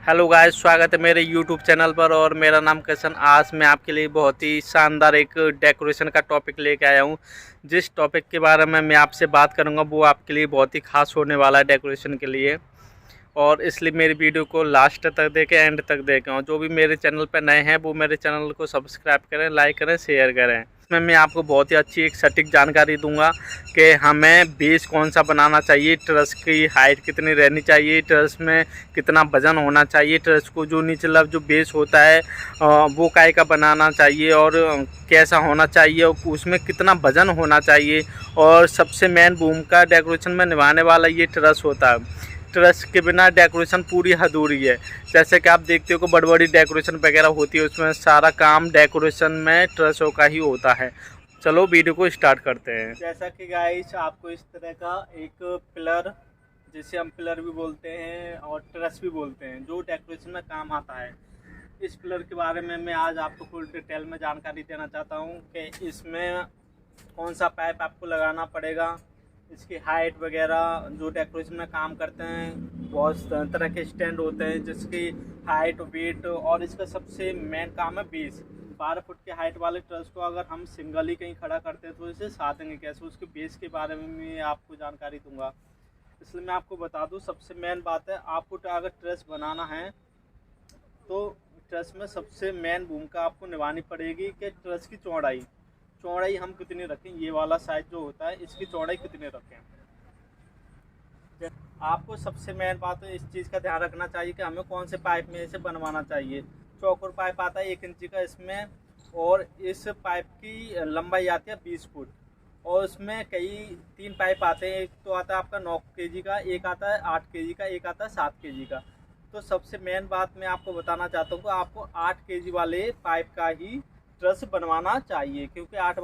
Hello guys, स्वागत है मेरे यूट्यूब चैनल पर। और मेरा नाम किशन। आज मैं आपके लिए बहुत ही शानदार एक डेकोरेशन का टॉपिक लेके आया हूँ। जिस टॉपिक के बारे में मैं आपसे बात करूँगा वो आपके लिए बहुत ही खास होने वाला है डेकोरेशन के लिए। और इसलिए मेरी वीडियो को लास्ट तक देखें, एंड तक देखें। और जो भी मेरे चैनल पर नए हैं वो मेरे चैनल को सब्सक्राइब करें, लाइक करें, शेयर करें। इसमें मैं आपको बहुत ही अच्छी एक सटीक जानकारी दूंगा कि हमें बेस कौन सा बनाना चाहिए, ट्रस की हाइट कितनी रहनी चाहिए, ट्रस में कितना वजन होना चाहिए, ट्रस को जो निचला जो बेस होता है वो काय का बनाना चाहिए, और कैसा होना चाहिए, और उसमें कितना वजन होना चाहिए। और सबसे मेन भूमिका डेकोरेशन में निभाने वाला ये ट्रस होता है। ट्रस के बिना डेकोरेशन पूरी अधूरी है। जैसे कि आप देखते हो कि बड़ी बड़ी डेकोरेशन वगैरह होती है, उसमें सारा काम डेकोरेशन में ट्रसों का ही होता है। चलो वीडियो को स्टार्ट करते हैं। जैसा कि गाइस आपको इस तरह का एक पिलर, जिसे हम पिलर भी बोलते हैं और ट्रस भी बोलते हैं, जो डेकोरेशन में काम आता है। इस पिलर के बारे में मैं आज आपको फुल डिटेल में जानकारी देना चाहता हूँ कि इसमें कौन सा पाइप आपको लगाना पड़ेगा, इसकी हाइट वगैरह। जो डेकोरेशन में काम करते हैं बहुत तरह के स्टैंड होते हैं जिसकी हाइट, वेट, और इसका सबसे मेन काम है बेस। 12 फुट के हाइट वाले ट्रस को अगर हम सिंगल ही कहीं खड़ा करते हैं तो इसे साधेंगे कैसे, उसके बेस के बारे में मैं आपको जानकारी दूंगा। इसलिए मैं आपको बता दूं, सबसे मेन बात है, आपको अगर ट्रस बनाना है तो ट्रस में सबसे मेन भूमिका आपको निभानी पड़ेगी कि ट्रस की चौड़ाई हम कितनी रखें। ये वाला साइज जो होता है इसकी चौड़ाई कितनी रखें। आपको सबसे मेन बात है, इस चीज़ का ध्यान रखना चाहिए कि हमें कौन से पाइप में इसे बनवाना चाहिए। चौकोर पाइप आता है 1 इंची का इसमें, और इस पाइप की लंबाई आती है 20 फुट। और उसमें कई 3 पाइप आते हैं। एक तो आता है आपका 9 kg का, एक आता है 8 kg का, एक आता है 7 kg का। तो सबसे मेन बात मैं आपको बताना चाहता हूँ कि आपको 8 kg वाले पाइप का ही ट्रस बनवाना चाहिए, क्योंकि 8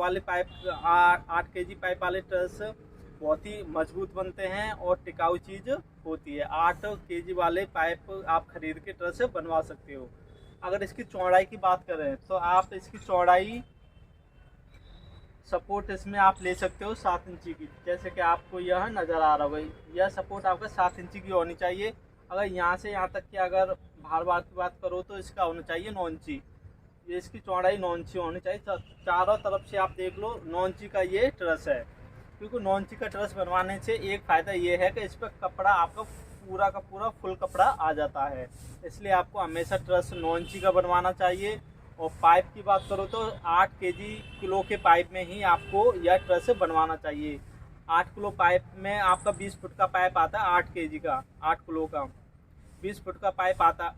kg पाइप वाले ट्रस बहुत ही मजबूत बनते हैं और टिकाऊ चीज़ होती है। 8 kg वाले पाइप आप खरीद के ट्रस बनवा सकते हो। अगर इसकी चौड़ाई की बात करें तो आप इसकी चौड़ाई, सपोर्ट इसमें आप ले सकते हो 7 इंची की। जैसे कि आपको यह नज़र आ रहा होगा, यह सपोर्ट आपका 7 इंची की होनी चाहिए। अगर यहाँ से यहाँ तक की अगर भार की बात करो तो इसका होना चाहिए 9 इंची। ये इसकी चौड़ाई 9 इंची होनी चाहिए। चारों तरफ से आप देख लो 9 इंची का ये ट्रस है। क्योंकि 9 इंची का ट्रस बनवाने से एक फ़ायदा ये है कि इस पर कपड़ा आपका पूरा का पूरा फुल कपड़ा आ जाता है। इसलिए आपको हमेशा ट्रस 9 इंची का बनवाना चाहिए। और पाइप की बात करो तो 8 किलो के पाइप में ही आपको यह ट्रस बनवाना चाहिए। 8 किलो पाइप में आपका 20 फुट का पाइप आता है, 8 kg का, 8 किलो का 20 फुट का पाइप आता।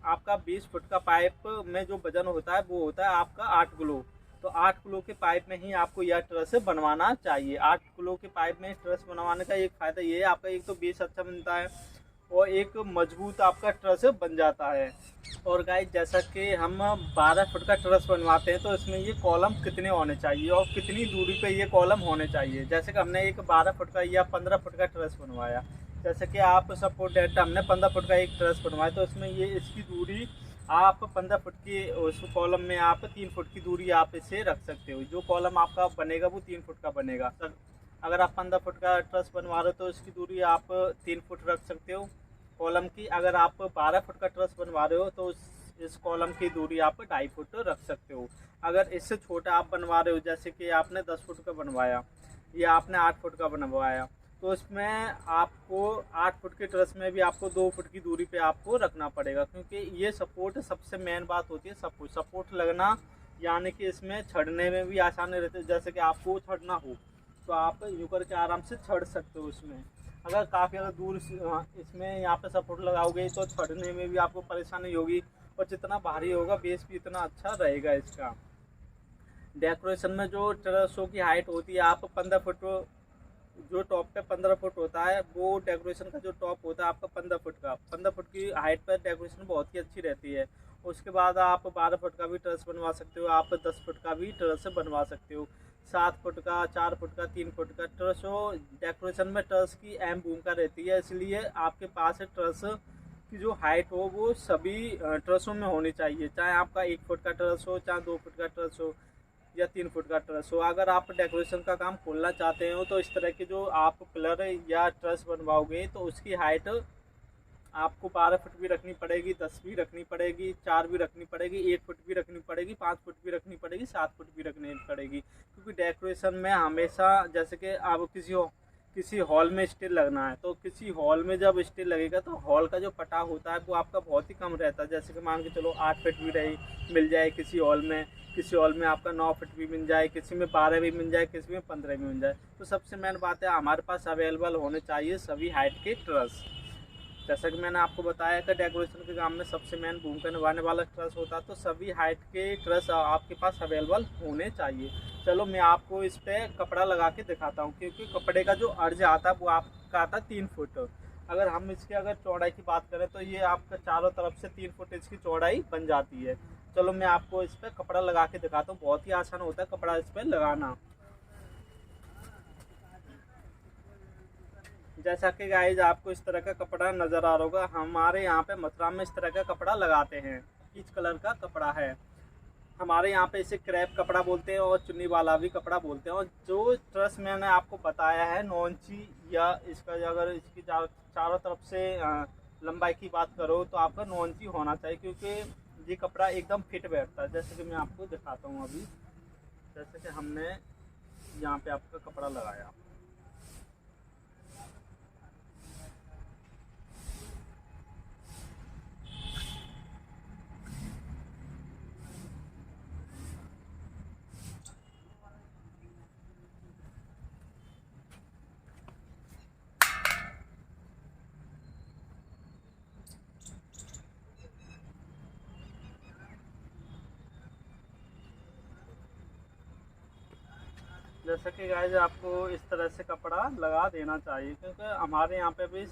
आपका 20 फुट का पाइप में जो वजन होता है वो होता है आपका 8 किलो। तो 8 किलो के पाइप में ही आपको यह ट्रस बनवाना चाहिए। 8 किलो के पाइप में ट्रस बनवाने का एक फ़ायदा ये है, आपका एक तो बेस अच्छा बनता है और एक मजबूत आपका ट्रस बन जाता है। और गाइस, जैसा कि हम 12 फुट का ट्रस बनवाते हैं तो इसमें ये कॉलम कितने होने चाहिए और कितनी दूरी पे ये कॉलम होने चाहिए। जैसे कि हमने एक 12 फुट का या 15 फुट का ट्रस बनवाया, जैसे कि आप सपोर्ट डेटा हमने 15 फुट का एक ट्रस बनवाया, तो इसमें ये इसकी दूरी आप 15 फुट की, उस कॉलम में आप 3 फुट की दूरी आप इसे रख सकते हो। जो कॉलम आपका बनेगा वो 3 फुट का बनेगा। अगर आप 15 फुट का ट्रस बनवा रहे हो तो इसकी दूरी आप 3 फुट रख सकते हो कॉलम की। अगर आप 12 फुट का ट्रस बनवा रहे हो तो इस कॉलम की दूरी आप 2.5 फुट रख सकते हो। अगर इससे छोटा आप बनवा रहे हो, जैसे कि आपने 10 फुट का बनवाया या आपने 8 फुट का बनवाया, तो इसमें आपको 8 फुट के ट्रस में भी आपको 2 फुट की दूरी पे आपको रखना पड़ेगा, क्योंकि ये सपोर्ट सबसे मेन बात होती है। सपोर्ट लगना, यानी कि इसमें छड़ने में भी आसानी रहती है। जैसे कि आपको छड़ना हो तो आप यूँ करके आराम से छड़ सकते हो इसमें। अगर काफ़ी अगर दूर इसमें यहाँ पे सपोर्ट लगाओगे तो छड़ने में भी आपको परेशानी होगी, और जितना भारी होगा बेस भी इतना अच्छा रहेगा इसका। डेकोरेशन में जो ट्रसों की हाइट होती है, आप 15 फुट, जो टॉप पे 15 फुट होता है, वो डेकोरेशन का जो टॉप होता है आपका 15 फुट का, 15 फुट की हाइट पर डेकोरेशन बहुत ही अच्छी रहती है। उसके बाद आप 12 फुट का भी ट्रस बनवा सकते हो, आप 10 फुट का भी ट्रस बनवा सकते हो, 7 फुट का, 4 फुट का, 3 फुट का ट्रस हो। डेकोरेशन में ट्रस की अहम भूमिका रहती है, इसलिए आपके पास ट्रस की जो हाइट हो वो सभी ट्रसों में होनी चाहिए। चाहे आपका 1 फुट का ट्रस हो, चाहे 2 फुट का ट्रस हो, या 3 फुट का ट्रस हो। अगर आप डेकोरेशन का काम खोलना चाहते हो तो इस तरह के जो आप पिलर या ट्रस बनवाओगे तो उसकी हाइट आपको 12 फुट भी रखनी पड़ेगी, 10 भी रखनी पड़ेगी, 4 भी रखनी पड़ेगी, 1 फुट भी रखनी पड़ेगी, 5 फुट भी रखनी पड़ेगी, 7 फुट भी रखनी पड़ेगी। क्योंकि डेकोरेशन में हमेशा जैसे कि आप किसी हॉल में स्टेज लगना है, तो किसी हॉल में जब स्टेज लगेगा तो हॉल का जो पटाव होता है वो आपका बहुत ही कम रहता है। जैसे कि मान के चलो 8 फीट भी मिल जाए किसी हॉल में आपका 9 फीट भी मिल जाए, किसी में 12 भी मिल जाए, किसी में 15 भी मिल जाए। तो सबसे मेन बात है हमारे पास अवेलेबल होने चाहिए सभी हाइट के ट्रस। जैसा कि मैंने आपको बताया कि डेकोरेशन के काम में सबसे मेन भूमिका निभाने वाला ट्रस होता है, तो सभी हाइट के ट्रस आपके पास अवेलेबल होने चाहिए। चलो मैं आपको इस पर कपड़ा लगा के दिखाता हूँ, क्योंकि कपड़े का जो अर्ज आता है वो आपका आता है 3 फुट। अगर हम इसके चौड़ाई की बात करें तो ये आपका चारों तरफ से 3 फुट इसकी चौड़ाई बन जाती है। चलो मैं आपको इस पर कपड़ा लगा के दिखाता हूँ, बहुत ही आसान होता है कपड़ा इस पर लगाना। जैसा कि गाइज आपको इस तरह का कपड़ा नज़र आ रहा होगा, हमारे यहाँ पे मथुरा में इस तरह का कपड़ा लगाते हैं। पीच कलर का कपड़ा है, हमारे यहाँ पे इसे क्रैप कपड़ा बोलते हैं और चुन्नी वाला भी कपड़ा बोलते हैं। और जो ट्रस मैंने आपको बताया है 9 इंची, या इसका अगर इसकी चारों तरफ से लंबाई की बात करो तो आपका 9 इंची होना चाहिए, क्योंकि ये कपड़ा एकदम फिट बैठता है। जैसे कि मैं आपको दिखाता हूँ अभी, जैसे कि हमने यहाँ पे आपका कपड़ा लगाया, जैसे कि गाइस आपको इस तरह से कपड़ा लगा देना चाहिए, क्योंकि हमारे यहाँ पे भी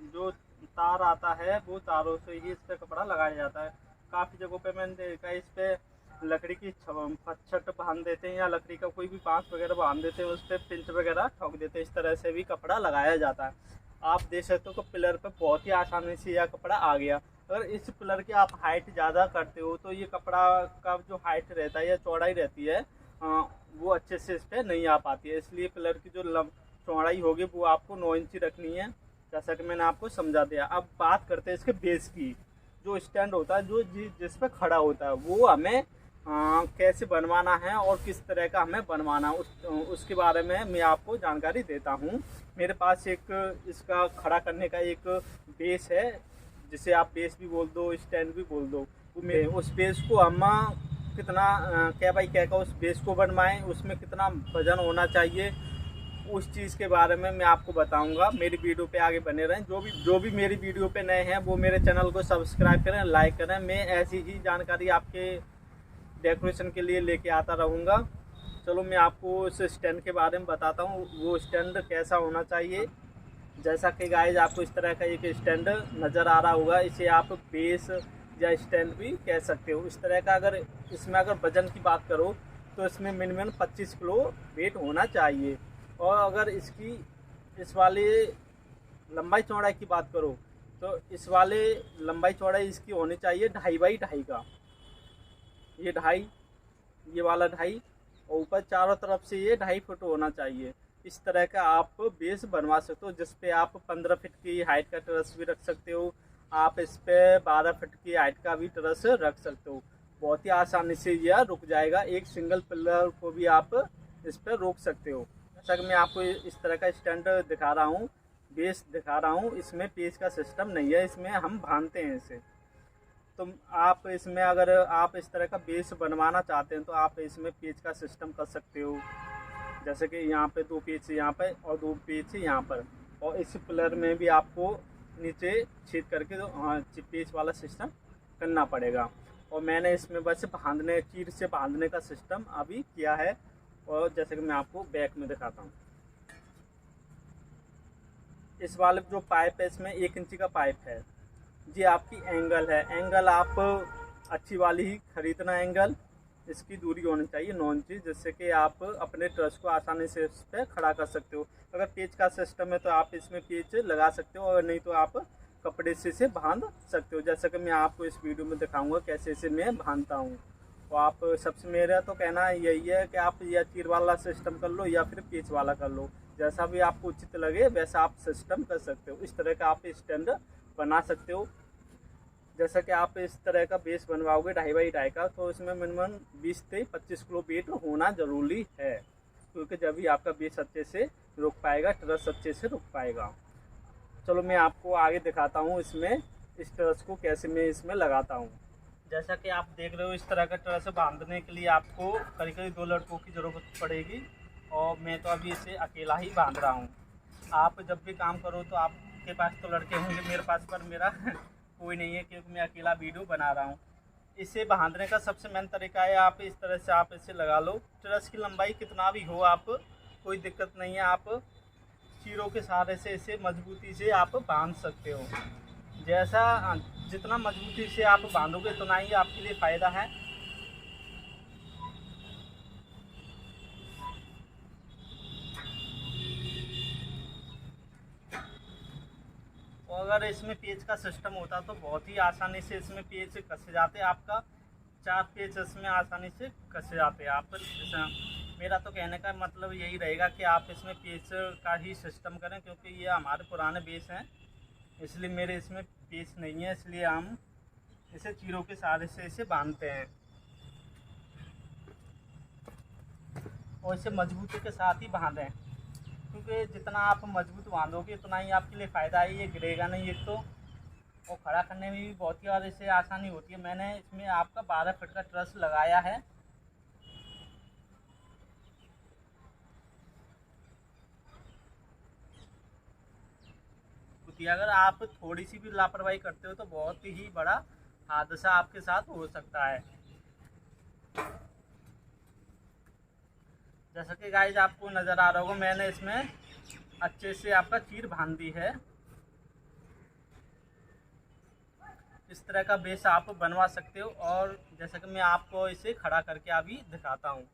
जो तार आता है वो तारों से ही इस पर कपड़ा लगाया जाता है। काफ़ी जगहों पे मैंने देखा है इस पर लकड़ी की फच्छट बांध देते हैं, या लकड़ी का कोई भी बांस वगैरह बांध देते हैं, उस पर पिंच वगैरह ठोक देते हैं। इस तरह से भी कपड़ा लगाया जाता है। आप देख सकते हो कि पिलर पर बहुत ही आसानी से यह कपड़ा आ गया। अगर इस पिलर की आप हाइट ज़्यादा करते हो तो ये कपड़ा का जो हाइट रहता है या चौड़ाई रहती है वो अच्छे से इस पर नहीं आ पाती है। इसलिए पिलर की जो चौड़ाई होगी वो आपको 9 इंची रखनी है, जैसा कि मैंने आपको समझा दिया। अब बात करते हैं इसके बेस की। जो स्टैंड होता है, जो जिस पर खड़ा होता है, वो हमें कैसे बनवाना है और किस तरह का हमें बनवाना है उसके बारे में मैं आपको जानकारी देता हूँ। मेरे पास एक इसका खड़ा करने का एक बेस है, जिसे आप बेस भी बोल दो, स्टैंड भी बोल दो। उस बेस को हम कितना क्या बाई क्या का उस बेस को बनवाएं, उसमें कितना वजन होना चाहिए, उस चीज़ के बारे में मैं आपको बताऊंगा। मेरी वीडियो पे आगे बने रहें। जो भी मेरी वीडियो पे नए हैं वो मेरे चैनल को सब्सक्राइब करें, लाइक करें। मैं ऐसी ही जानकारी आपके डेकोरेशन के लिए लेके आता रहूँगा। चलो मैं आपको उस स्टैंड के बारे में बताता हूँ, वो स्टैंड कैसा होना चाहिए। जैसा कि गाइज आपको इस तरह का एक स्टैंड नज़र आ रहा होगा, इसे आप बेस या स्टैंड भी कह सकते हो। इस तरह का इसमें अगर वजन की बात करो तो इसमें मिनिमम 25 किलो वेट होना चाहिए। और अगर इस वाले लंबाई चौड़ाई की बात करो तो इस वाले लंबाई चौड़ाई इसकी होनी चाहिए 2.5 बाई 2.5 का। ये 2.5, ये वाला 2.5, और ऊपर चारों तरफ से ये 2.5 फुट होना चाहिए। इस तरह का आप बेस बनवा सकते हो, जिस पे आप 15 फीट की हाइट का ट्रस भी रख सकते हो। आप इस पे 12 फीट की हाइट का भी ट्रस रख सकते हो। बहुत ही आसानी से यह रुक जाएगा। एक सिंगल पिलर को भी आप इस पर रोक सकते हो। जैसा कि मैं आपको इस तरह का स्टैंड दिखा रहा हूँ, बेस दिखा रहा हूँ, इसमें पेच का सिस्टम नहीं है, इसमें हम बांधते हैं इसे। तो आप इसमें अगर आप इस तरह का बेस बनवाना चाहते हैं तो आप इसमें पेच का सिस्टम कर सकते हो। जैसे कि यहाँ पे 2 पेच यहाँ पे और 2 पेच यहाँ पर, और इस पिलर में भी आपको नीचे छेद करके पेच वाला सिस्टम करना पड़ेगा। और मैंने इसमें बस चीर से बांधने का सिस्टम अभी किया है। और जैसे कि मैं आपको बैक में दिखाता हूँ, इस वाले जो पाइप है इसमें 1 इंची का पाइप है। ये आपकी एंगल है, एंगल आप अच्छी वाली ही खरीदना। एंगल इसकी दूरी होनी चाहिए 9 इंची, जिससे कि आप अपने ट्रस को आसानी से इस पर खड़ा कर सकते हो। अगर पेच का सिस्टम है तो आप इसमें पेच लगा सकते हो, और नहीं तो आप कपड़े से इसे बांध सकते हो। जैसा कि मैं आपको इस वीडियो में दिखाऊंगा कैसे इसे मैं बांधता हूँ। तो आप सबसे मेरा तो कहना यही है कि आप या चीर वाला सिस्टम कर लो या फिर पेच वाला कर लो, जैसा भी आपको उचित लगे वैसा आप सिस्टम कर सकते हो। इस तरह का आप स्टैंड बना सकते हो। जैसा कि आप इस तरह का बेस बनवाओगे 2.5 बाई 2.5 का, तो इसमें मिनिमम 20 से 25 किलो वेट होना ज़रूरी है, क्योंकि जब भी आपका बेस अच्छे से रुक पाएगा, ट्रस अच्छे से रुक पाएगा। चलो मैं आपको आगे दिखाता हूँ इसमें इस ट्रस को कैसे मैं इसमें लगाता हूँ। जैसा कि आप देख रहे हो, इस तरह का ट्रस बांधने के लिए आपको करीब करीब 2 लड़कों की ज़रूरत पड़ेगी, और मैं तो अभी इसे अकेला ही बांध रहा हूँ। आप जब भी काम करो तो आपके पास तो लड़के होंगे, मेरे पास पर मेरा कोई नहीं है, क्योंकि मैं अकेला वीडियो बना रहा हूँ। इसे बांधने का सबसे मेन तरीका है, आप इस तरह से आप इसे लगा लो। ट्रस की लंबाई कितना भी हो, आप कोई दिक्कत नहीं है, आप चीरों के सहारे से इसे मजबूती से आप बांध सकते हो। जैसा जितना मजबूती से आप बांधोगे उतना ही आपके लिए फ़ायदा है। और अगर इसमें पेच का सिस्टम होता तो बहुत ही आसानी से इसमें पेच कस जाते, आपका 4 पेच इसमें आसानी से कस जाते। आप मेरा तो कहने का मतलब यही रहेगा कि आप इसमें पेच का ही सिस्टम करें, क्योंकि ये हमारे पुराने बेस हैं, इसलिए मेरे इसमें पेच नहीं है, इसलिए हम इसे चीरों के सहारे से इसे बांधते हैं। और इसे मजबूती के साथ ही बांधें, क्योंकि जितना आप मजबूत बांधोगे उतना ही आपके लिए फ़ायदा है। ये गिरेगा नहीं एक तो, और खड़ा करने में भी बहुत ही और इससे आसानी होती है। मैंने इसमें आपका 12 फीट का ट्रस लगाया है। क्योंकि अगर आप थोड़ी सी भी लापरवाही करते हो तो बहुत ही बड़ा हादसा आपके साथ हो सकता है। जैसा कि गाइस आपको नज़र आ रहा होगा, मैंने इसमें अच्छे से आपका चीर बांध दी है। इस तरह का बेस आप बनवा सकते हो, और जैसा कि मैं आपको इसे खड़ा करके अभी दिखाता हूँ।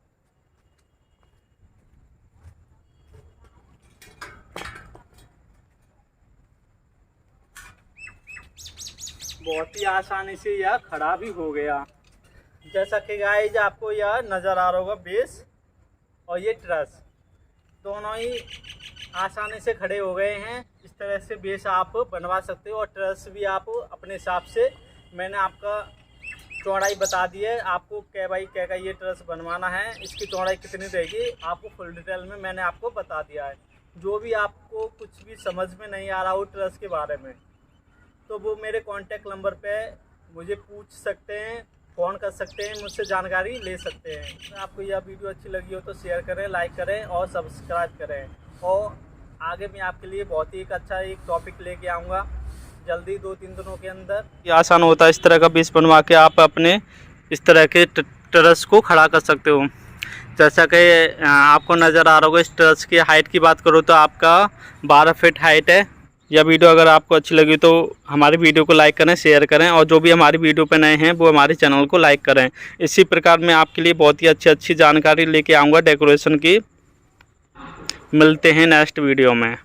बहुत ही आसानी से यह खड़ा भी हो गया। जैसा कि गाइस आपको यह नज़र आ रहा होगा, बेस और ये ट्रस दोनों ही आसानी से खड़े हो गए हैं। इस तरह से बेस आप बनवा सकते हो, और ट्रस भी आप अपने हिसाब से, मैंने आपका चौड़ाई बता दी है, आपको कै बाई कै का ये ट्रस बनवाना है, इसकी चौड़ाई कितनी रहेगी आपको फुल डिटेल में मैंने आपको बता दिया है। जो भी आपको कुछ भी समझ में नहीं आ रहा हो ट्रस के बारे में, तो वो मेरे कॉन्टैक्ट नंबर पे मुझे पूछ सकते हैं, फ़ोन कर सकते हैं, मुझसे जानकारी ले सकते हैं। आपको यह वीडियो अच्छी लगी हो तो शेयर करें, लाइक करें और सब्सक्राइब करें। और आगे मैं आपके लिए बहुत ही अच्छा एक टॉपिक लेके आऊँगा जल्दी, 2-3 दिनों के अंदर। ये आसान होता है, इस तरह का बेस बनवा के आप अपने इस तरह के ट्रस को खड़ा कर सकते हो। जैसा कि आपको नज़र आ रहा होगा, इस ट्रस की हाइट की बात करूँ तो आपका 12 फीट हाइट है। यह वीडियो अगर आपको अच्छी लगी तो हमारी वीडियो को लाइक करें, शेयर करें, और जो भी हमारी वीडियो पे नए हैं वो हमारे चैनल को लाइक करें। इसी प्रकार मैं आपके लिए बहुत ही अच्छी जानकारी लेके आऊँगा डेकोरेशन की। मिलते हैं नेक्स्ट वीडियो में।